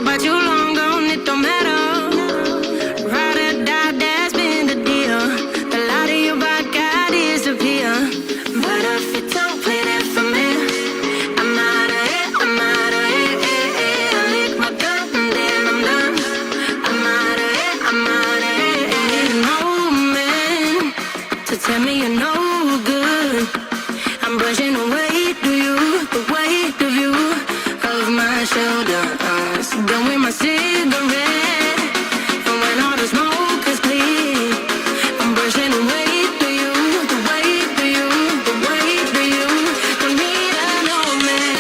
but you long gone, it don't matter. Ride or die, that's been the deal. The light of your back, I disappear. But if you don't play that for me, I'm out of it, I'm out of it. I lick my gun and then I'm done. I'm out of it, I'm out of it. Ain't no man to tell me you're no good. I'm brushing away to you, the weight of you, of my shoulder. Done with my cigarette, and when all the smoke is clear, I'm brushing away to you, the weight to you, the weight to you. Don't need a no man.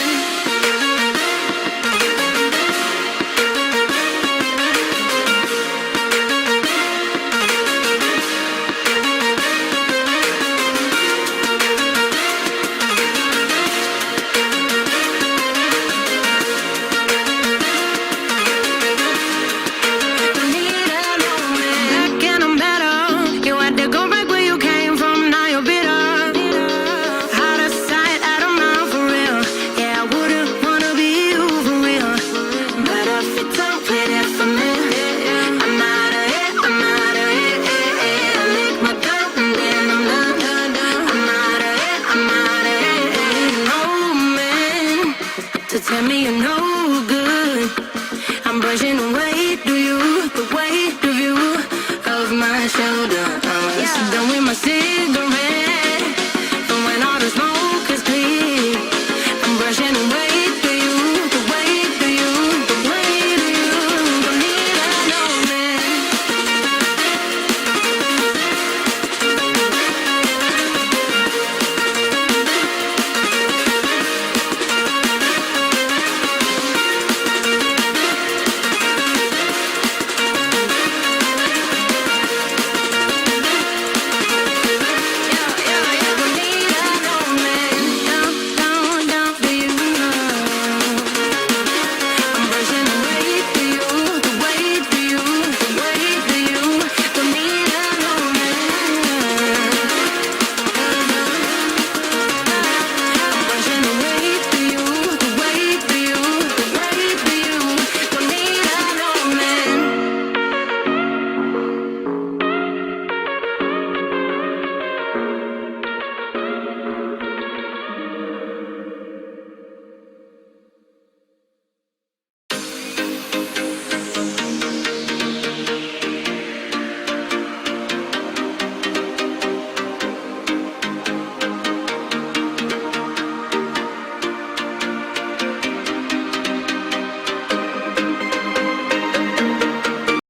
Tell me you know